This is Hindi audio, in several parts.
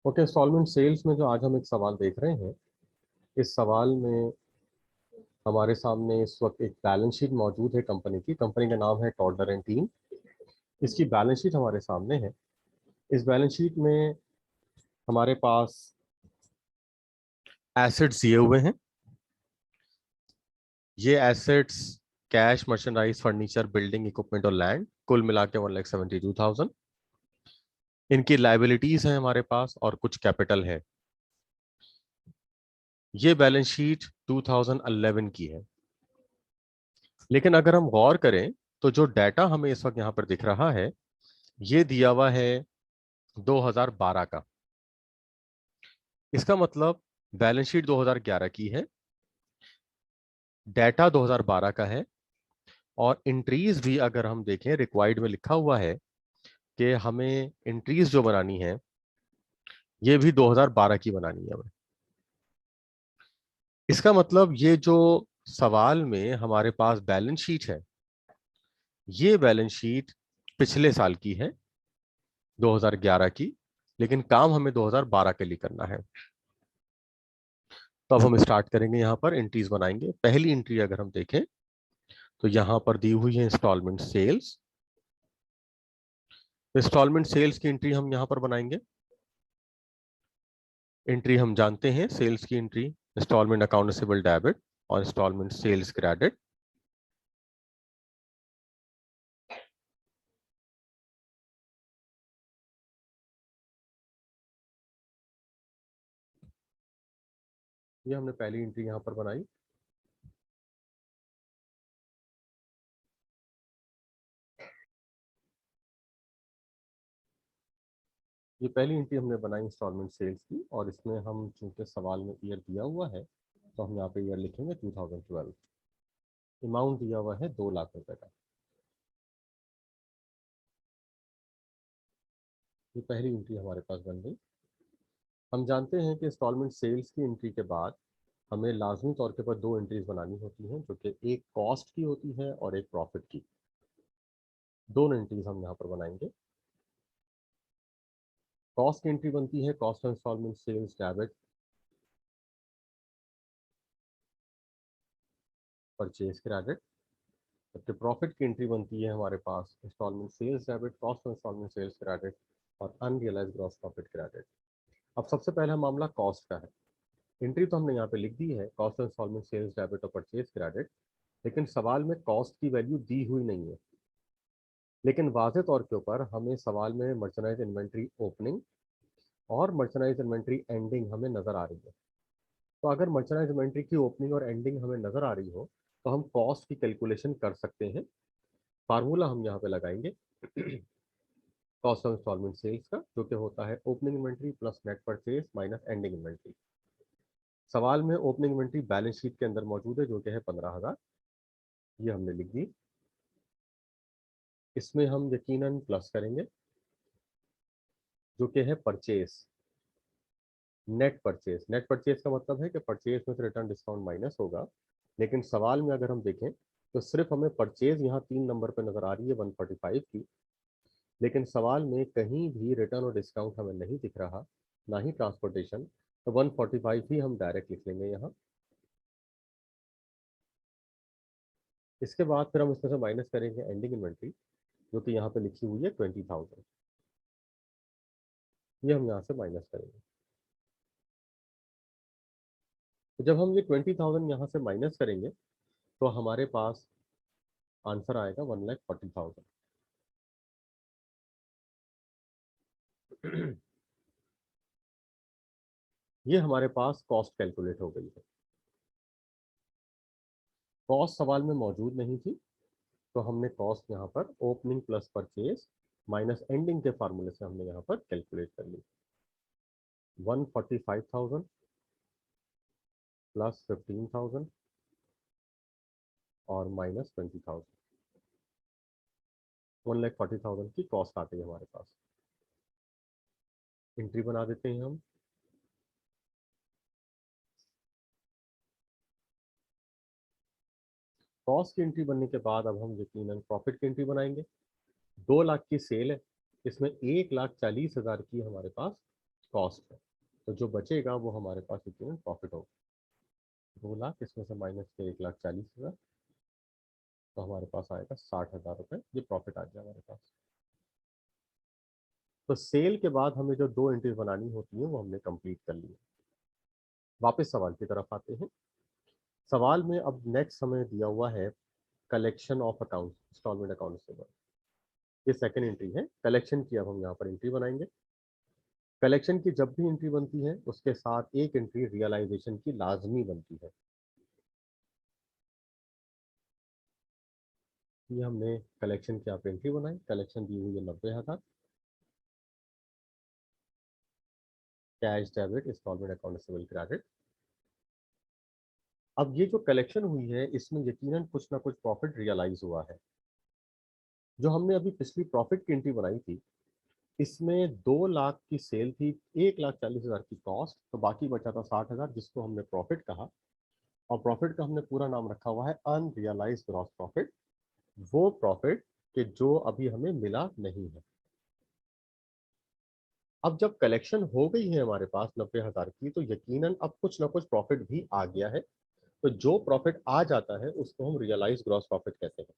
ओके, इंस्टॉलमेंट सेल्स में जो आज हम एक सवाल देख रहे हैं, इस सवाल में हमारे सामने इस वक्त एक बैलेंस शीट मौजूद है कंपनी की। कंपनी का नाम है टॉडलर एंड टीम। इसकी बैलेंस शीट हमारे सामने है। इस बैलेंस शीट में हमारे पास एसेट्स दिए हुए हैं। ये assets cash, merchandise, furniture, building, equipment और लैंड कुल मिला के 1,72,000। इनकी लाइबिलिटीज हैं हमारे पास और कुछ कैपिटल है। ये बैलेंस शीट 2011 की है। लेकिन अगर हम गौर करें तो जो डाटा हमें इस वक्त यहाँ पर दिख रहा है, ये दिया हुआ है 2012 का। इसका मतलब बैलेंस शीट 2011 की है, डाटा 2012 का है, और इंट्रीज भी अगर हम देखें रिक्वायर्ड में लिखा हुआ है कि हमें इंट्रीज जो बनानी है ये भी 2012 की बनानी है हमें। इसका मतलब ये जो सवाल में हमारे पास बैलेंस शीट है, ये बैलेंस शीट पिछले साल की है, 2011 की, लेकिन काम हमें 2012 के लिए करना है। तो अब हम स्टार्ट करेंगे, यहाँ पर एंट्रीज बनाएंगे। पहली एंट्री अगर हम देखें तो यहाँ पर दी हुई है इंस्टॉलमेंट सेल्स। इंस्टॉलमेंट सेल्स की एंट्री हम यहाँ पर बनाएंगे। एंट्री हम जानते हैं, सेल्स की entry instalment account receivable debit और इंस्टॉलमेंट सेल्स क्रेडिट। ये हमने पहली एंट्री यहाँ पर बनाई। ये पहली एंट्री हमने बनाई इंस्टॉलमेंट सेल्स की, और इसमें हम चूंकि सवाल में ईयर दिया हुआ है तो हम यहाँ पे ईयर लिखेंगे 2012। अमाउंट दिया हुआ है 2 लाख रुपए का। ये पहली एंट्री हमारे पास बन गई। हम जानते हैं कि इंस्टॉलमेंट सेल्स की एंट्री के बाद हमें लाजमी तौर के ऊपर दो एंट्रीज बनानी होती हैं, जो कि एक कॉस्ट की होती है और एक प्रॉफिट की। दोनों एंट्रीज हम यहाँ पर बनाएंगे। कॉस्ट की एंट्री बनती है cost of instalment sales debit purchase credit. जबकि प्रॉफिट की एंट्री बनती है हमारे पास instalment sales debit cost of instalment sales credit और अनरियलाइज ग्रॉस प्रॉफिट क्रेडिट। अब सबसे पहला मामला कॉस्ट का है। एंट्री तो हमने यहाँ पे लिख दी है, cost of instalment sales debit और परचेज क्रेडिट, लेकिन सवाल में कॉस्ट की वैल्यू दी हुई नहीं है। लेकिन वाज़े तौर के ऊपर हमें सवाल में मर्चेंडाइज इन्वेंट्री ओपनिंग और मर्चेंडाइज इन्वेंट्री एंडिंग हमें नज़र आ रही है। तो अगर मर्चेंडाइज इन्वेंट्री की ओपनिंग और एंडिंग हमें नज़र आ रही हो तो हम कॉस्ट की कैलकुलेशन कर सकते हैं। फार्मूला हम यहाँ पे लगाएंगे कॉस्ट ऑफ इंस्टॉलमेंट सेल्स का, जो कि होता है opening inventory plus net purchase minus ending inventory. सवाल में ओपनिंग इन्वेंट्री बैलेंस शीट के अंदर मौजूद है, जो कि है 15,000। ये हमने लिख दी। इसमें हम यकीनन प्लस करेंगे, जो कि है purchase, net purchase. Net purchase का मतलब है कि परचेज में से रिटर्न डिस्काउंट माइनस होगा। लेकिन सवाल में अगर हम देखें तो सिर्फ हमें परचेज यहाँ 3 नंबर पर नजर आ रही है 145 की, लेकिन सवाल में कहीं भी रिटर्न और डिस्काउंट हमें नहीं दिख रहा, ना ही ट्रांसपोर्टेशन। तो 145 ही हम डायरेक्ट लिख लेंगे यहाँ। इसके बाद फिर हम इसमें से माइनस करेंगे एंडिंग इन्वेंट्री, जो कि यहाँ पे लिखी हुई है 20,000। ये हम यहाँ से माइनस करेंगे। तो जब हम ये 20,000 यहाँ से माइनस करेंगे तो हमारे पास आंसर आएगा 1,40,000। ये हमारे पास कॉस्ट कैलकुलेट हो गई है। कॉस्ट सवाल में मौजूद नहीं थी, तो हमने कॉस्ट यहाँ पर opening plus purchase minus ending के फार्मूले से हमने यहाँ पर कैलकुलेट कर ली। 145,000 प्लस 15,000 और माइनस 20,000। 1,40,000 की कॉस्ट आ गई हमारे पास। एंट्री बना देते हैं हम। कॉस्ट की एंट्री बनने के बाद अब हम यकीनन प्रॉफिट की एंट्री बनाएंगे। 2 लाख की सेल है, इसमें 1,40,000 की हमारे पास कॉस्ट है। तो जो बचेगा वो हमारे पास इतने प्रॉफिट होगा। 2 लाख, इसमें से माइनस के 1,40,000, तो हमारे पास आएगा 60,000 रुपये, ये प्रॉफिट आ गया हमारे पास। तो सेल के बाद हमें जो 2 एंट्रीज बनानी होती है वो हमने कंप्लीट कर ली। वापस सवाल की तरफ आते हैं। सवाल में अब नेक्स्ट हमें दिया हुआ है collection of account, instalment account से। ये सेकंड एंट्री है कलेक्शन की। अब हम यहाँ पर एंट्री बनाएंगे। कलेक्शन की जब भी एंट्री बनती है उसके साथ एक एंट्री रियलाइजेशन की लाजमी बनती है। ये हमने कलेक्शन की आप एंट्री बनाई। कलेक्शन दी हुई है 90,000। कैश डेबिट इंस्टॉलमेंट अकाउंट से क्रेडिट। अब ये जो कलेक्शन हुई है इसमें यकीनन कुछ ना कुछ प्रॉफिट रियलाइज हुआ है। जो हमने अभी पिछली प्रॉफिट की एंट्री बनाई थी इसमें 2 लाख की सेल थी, 1,40,000 की कॉस्ट, तो बाकी बचा था 60,000 जिसको हमने प्रॉफिट कहा। और प्रॉफिट का हमने पूरा नाम रखा हुआ है अनरियलाइज ग्रॉस प्रॉफिट। वो प्रॉफिट कि जो अभी हमें मिला नहीं है। अब जब कलेक्शन हो गई है हमारे पास 90,000 की, तो यकीनन अब कुछ ना कुछ प्रॉफिट भी आ गया है। तो जो प्रॉफिट आ जाता है उसको हम रियलाइज ग्रॉस प्रॉफिट कहते हैं।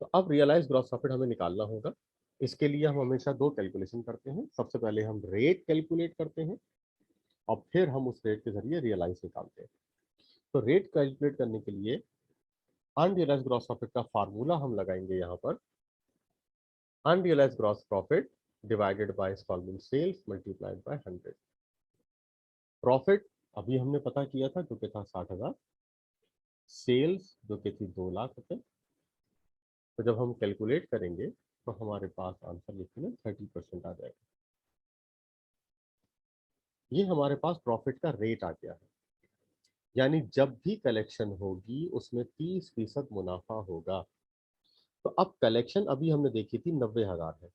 तो अब रियलाइज ग्रॉस प्रॉफिट हमें निकालना होगा। इसके लिए हम हमेशा दो कैलकुलेशन करते हैं। सबसे पहले हम रेट कैलकुलेट करते हैं और फिर हम उस रेट के जरिए रियलाइज निकालते हैं। तो रेट कैलकुलेट करने के लिए अनरियलाइज ग्रॉस प्रॉफिट का फार्मूला हम लगाएंगे यहाँ पर। Unrealise gross profit divided by instalment sales multiplied by 100। Profit अभी हमने पता किया था जो कि था 60,000। सेल्स जो कि थी 2 लाख रुपए। तो जब हम कैलकुलेट करेंगे तो हमारे पास आंसर लिखने 30% आ जाएगा। ये हमारे पास प्रॉफिट का रेट आ गया है। यानी जब भी कलेक्शन होगी उसमें 30% मुनाफा होगा। तो अब कलेक्शन अभी हमने देखी थी 90,000 है।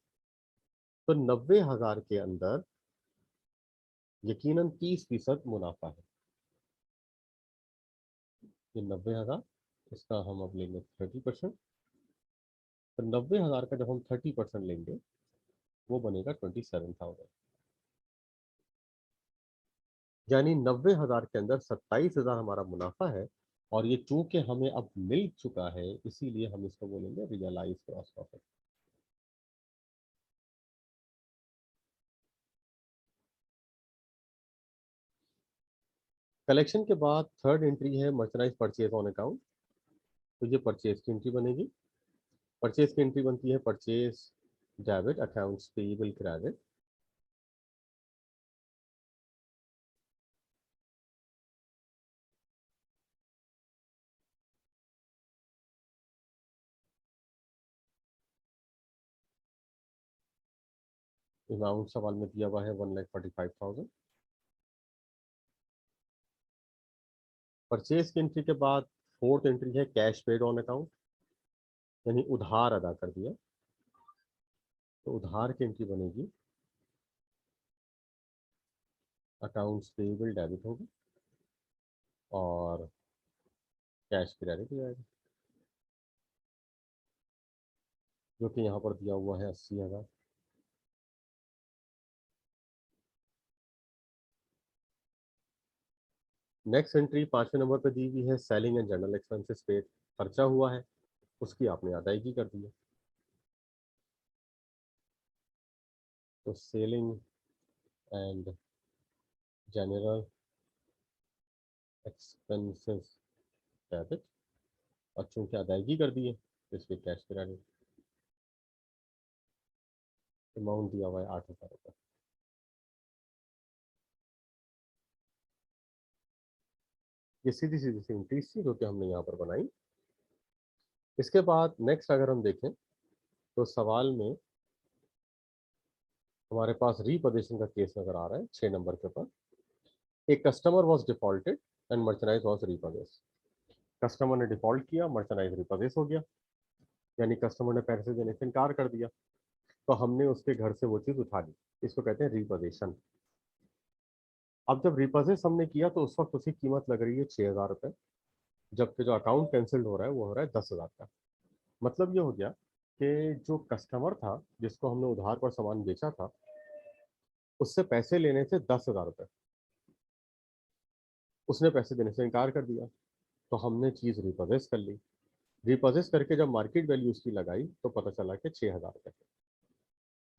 तो 90,000 के अंदर यकीनन 30% मुनाफा है। ये 90,000, इसका हम अब लेंगे 30%। तो 90,000 का जब हम 30% लेंगे वो बनेगा 27,000। यानी 90,000 के अंदर 27,000 हमारा मुनाफा है। और ये चूंकि हमें अब मिल चुका है इसीलिए हम इसको बोलेंगे रियलाइज ग्रॉस प्रॉफिट। कलेक्शन के बाद थर्ड एंट्री है मर्चेंडाइज परचेज ऑन अकाउंट। तो ये परचेज की एंट्री बनेगी। परचेज की एंट्री बनती है purchase debit accounts payable credit. Amount सवाल में दिया हुआ है 1,45,000। परचेज की एंट्री के बाद फोर्थ एंट्री है कैश पेड ऑन अकाउंट, यानी उधार अदा कर दिया। तो उधार की एंट्री बनेगी अकाउंट्स पेएबल डेबिट होगी और कैश क्रेडिट हो जाएगा, जो कि यहाँ पर दिया हुआ है 80,000। नेक्स्ट एंट्री पांचवें नंबर पर दी हुई है selling and general expenses paid. खर्चा हुआ है उसकी आपने अदायगी कर दी है। तो selling and general expenses debit, और चूंकि अदायगी कर दी है तो इसलिए कैश क्रेडिट। अमाउंट दिया हुआ है 8,000 रुपये। ये सीधी सीधी सी एंट्रीज थी जो कि हमने यहाँ पर बनाई। इसके बाद नेक्स्ट अगर हम देखें तो सवाल में हमारे पास रीपोजिशन का केस नजर आ रहा है 6 नंबर के ऊपर। एक customer was defaulted and merchandise was repossess. Customer ने डिफॉल्ट किया, मर्चेंडाइज रिपोजेस हो गया। यानी कस्टमर ने पैसे देने से इनकार कर दिया, तो हमने उसके घर से वो चीज़ उठा ली। इसको कहते हैं रिपोजिशन। अब जब रिपोजेस हमने किया तो उस वक्त उसकी कीमत लग रही है 6,000 रुपये, जबकि जो अकाउंट कैंसिल्ड हो रहा है वो हो रहा है 10,000 का। मतलब ये हो गया कि जो कस्टमर था जिसको हमने उधार पर सामान बेचा था उससे पैसे लेने से 10,000 रुपए, उसने पैसे देने से इनकार कर दिया, तो हमने चीज रिपोजेस कर ली। रिपोजेस करके जब मार्केट वैल्यू उसकी लगाई तो पता चला कि 6,000 रुपए।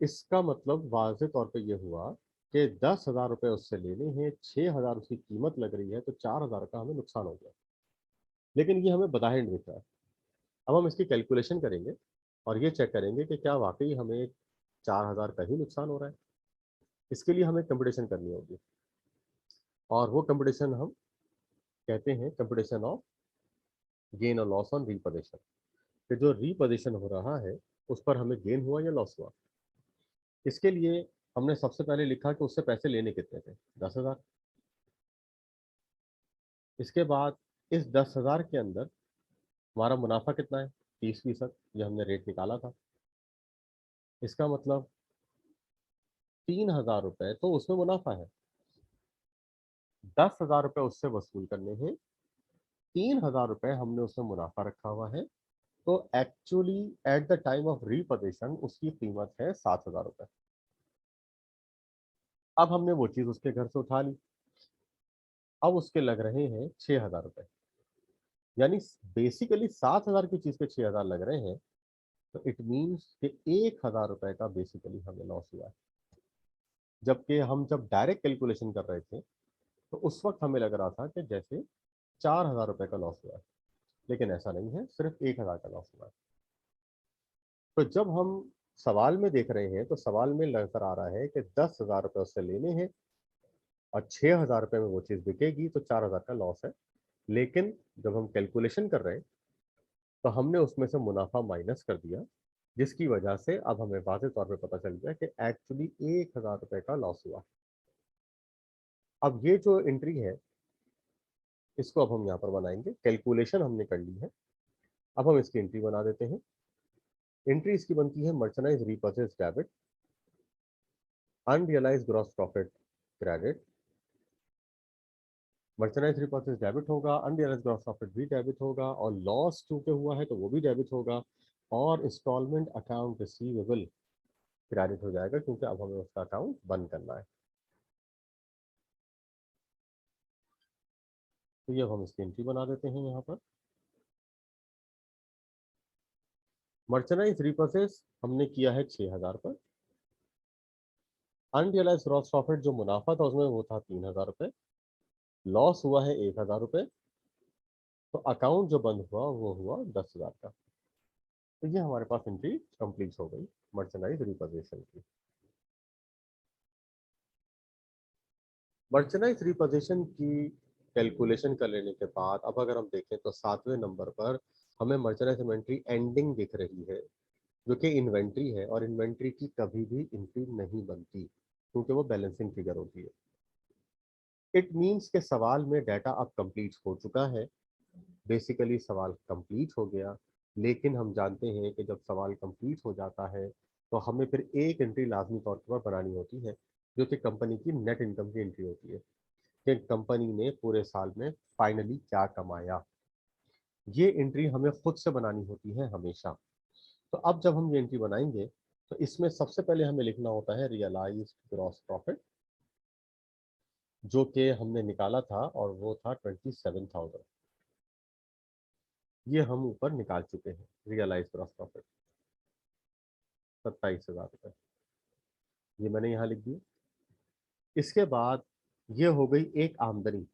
इसका मतलब वाज़ेह तौर पे ये हुआ कि 10,000 रुपए उससे लेने हैं, 6,000 उसकी कीमत लग रही है, तो 4,000 का हमें नुकसान हो गया। लेकिन ये हमें बज़ाहिर नहीं दिख रहा है। अब हम इसकी कैलकुलेशन करेंगे और ये चेक करेंगे कि क्या वाकई हमें 4,000 का ही नुकसान हो रहा है। इसके लिए हमें कंपटीशन करनी होगी, और वो कंपटीशन हम कहते हैं कंपटीशन ऑफ गेन और लॉस ऑन रीपोजीशन, कि जो रीपोजीशन हो रहा है उस पर हमें गेन हुआ या लॉस हुआ। इसके लिए हमने सबसे पहले लिखा कि उससे पैसे लेने कितने थे, 10,000। इसके बाद इस 10,000 के अंदर हमारा मुनाफा कितना है, 30%, ये हमने रेट निकाला था। इसका मतलब 3,000 रुपए तो उसमें मुनाफा है। 10,000 रुपए उससे वसूल करने हैं, 3,000 रुपए हमने उसमें मुनाफा रखा हुआ है। तो actually at the time of repossession उसकी कीमत है 7,000 रुपए। अब हमने वो चीज उसके घर से उठा ली, अब उसके लग रहे हैं 6,000 रुपए। यानी बेसिकली 7,000 की चीज पे 6,000 लग रहे हैं, तो इट मीन्स कि 1,000 रुपए का बेसिकली हमें लॉस हुआ है। जबकि हम जब डायरेक्ट कैलकुलेशन कर रहे थे तो उस वक्त हमें लग रहा था कि जैसे 4,000 रुपए का लॉस हुआ है, लेकिन ऐसा नहीं है, सिर्फ 1,000 का लॉस हुआ है। तो जब हम सवाल में देख रहे हैं तो सवाल में नजर आ रहा है कि 10,000 रुपए उससे लेने हैं और 6,000 रुपए में वो चीज बिकेगी, तो 4,000 का लॉस है। लेकिन जब हम कैलकुलेशन कर रहे हैं तो हमने उसमें से मुनाफा माइनस कर दिया, जिसकी वजह से अब हमें वाज़ेह तौर पे पता चल गया कि एक्चुअली 1,000 रुपए का लॉस हुआ। अब ये जो एंट्री है इसको अब हम यहाँ पर बनाएंगे, कैलकुलेशन हमने कर ली है, अब हम इसकी एंट्री बना देते हैं। एंट्री इसकी बनती है merchandise repurchase debit, unrealise gross profit credit. Merchandise repurchase debit होगा, अनरियलाइज ग्रॉस प्रॉफिट भी डेबिट होगा, और लॉस चूंकि हुआ है तो वो भी डेबिट होगा, और इंस्टॉलमेंट अकाउंट रिसीवेबल क्रेडिट हो जाएगा, क्योंकि अब हमें उसका अकाउंट बंद करना है। तो ये अब हम इसकी एंट्री बना देते हैं यहाँ पर। मर्चेंडाइज रीपर्चेज हमने किया है 6,000 पर। अनरियलाइज ग्रॉस प्रॉफिट जो मुनाफा था उसमें वो था 3,000 रुपये, लॉस हुआ है 1,000 रुपये, तो अकाउंट जो बंद हुआ वो हुआ 10,000 का। तो ये हमारे पास एंट्री कंप्लीट हो गई मर्चेंडाइज रिपोजिशन की। मर्चेंडाइज रिपोजिशन की कैलकुलेशन कर लेने के बाद अब अगर हम देखें तो 7वें नंबर पर हमें मर्चेंडाइज इन्वेंट्री एंडिंग दिख रही है, जो कि इन्वेंट्री है, और इन्वेंट्री की कभी भी एंट्री नहीं बनती क्योंकि वो बैलेंसिंग फिगर होती है। इट मीन्स के सवाल में डाटा अब कंप्लीट हो चुका है। बेसिकली सवाल कंप्लीट हो गया, लेकिन हम जानते हैं कि जब सवाल कंप्लीट हो जाता है तो हमें फिर एक एंट्री लाजमी तौर पर बनानी होती है, जो कि कंपनी की नेट इनकम की एंट्री होती है, कि कंपनी ने पूरे साल में फाइनली क्या कमाया। ये एंट्री हमें खुद से बनानी होती है हमेशा। तो अब जब हम ये एंट्री बनाएंगे तो इसमें सबसे पहले हमें लिखना होता है रियलाइज्ड ग्रॉस प्रॉफिट, जो कि हमने निकाला था और वो था 27,000। ये हम ऊपर निकाल चुके हैं, रियलाइज ग्रॉस प्रॉफिट 27,000 रुपये, ये मैंने यहाँ लिख दिया। इसके बाद ये हो गई एक आमदनी।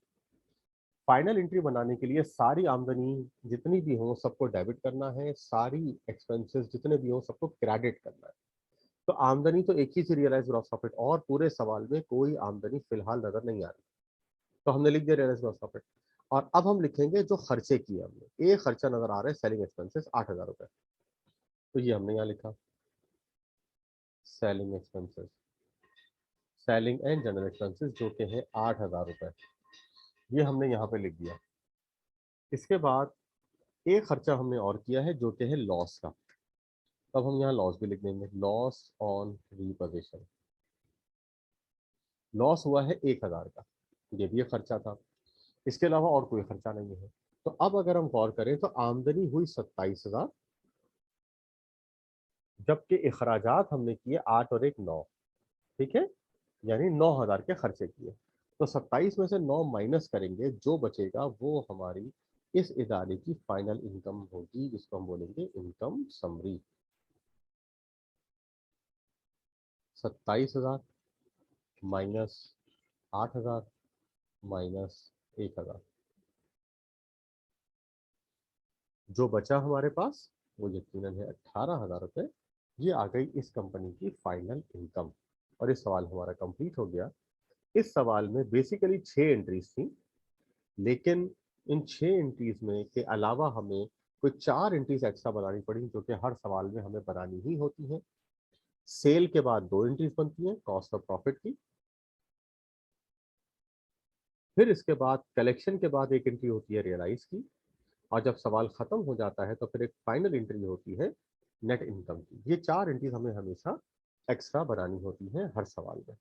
फाइनल एंट्री बनाने के लिए सारी आमदनी जितनी भी हो सबको डेबिट करना है, सारी एक्सपेंसेस जितने भी हो सबको क्रेडिट करना है। तो आमदनी तो एक ही थी, रियलाइज ग्रॉस प्रॉफिट, और पूरे सवाल में कोई आमदनी फिलहाल नजर नहीं आ रही, तो हमने लिख दिया रियलाइज ग्रॉस प्रॉफिट। और अब हम लिखेंगे जो खर्चे किए हमने, एक खर्चा नजर आ रहा है सेलिंग एक्सपेंसेस 8,000 रुपये, तो ये हमने यहाँ लिखा selling expenses, selling and general expenses, जो कि है 8,000 रुपये, ये हमने यहाँ पे लिख दिया। इसके बाद एक खर्चा हमने और किया है जो कि है लॉस का, तब हम यहाँ लॉस भी लिख देंगे, लॉस ऑन रीपोजीशन। लॉस हुआ है 1,000 का, ये भी एक खर्चा था, इसके अलावा और कोई खर्चा नहीं है। तो अब अगर हम गौर करें तो आमदनी हुई 27,000, जबकि अखराजात हमने किए 8 और 1 9। ठीक है, यानी 9,000 के खर्चे किए। तो 27 में से 9 माइनस करेंगे, जो बचेगा वो हमारी इस इदारे की फाइनल इनकम होगी, जिसको हम बोलेंगे इनकम समरी। 27,000 माइनस 8,000 माइनस 1,000, जो बचा हमारे पास वो यकीनन है 18,000 रुपये। ये आ गई इस कंपनी की फाइनल इनकम। और ये सवाल हमारा कंप्लीट हो गया। इस सवाल में बेसिकली 6 एंट्रीज थी, लेकिन इन 6 एंट्रीज में के अलावा हमें कोई 4 एंट्रीज एक्स्ट्रा बनानी पड़ी, जो कि हर सवाल में हमें बनानी ही होती है। सेल के बाद 2 एंट्रीज बनती हैं कॉस्ट ऑफ प्रॉफिट की, फिर इसके बाद कलेक्शन के बाद एक एंट्री होती है रियलाइज की, और जब सवाल खत्म हो जाता है तो फिर एक फाइनल एंट्री होती है नेट इनकम की। ये 4 एंट्रीज हमें हमेशा एक्स्ट्रा बनानी होती है हर सवाल में।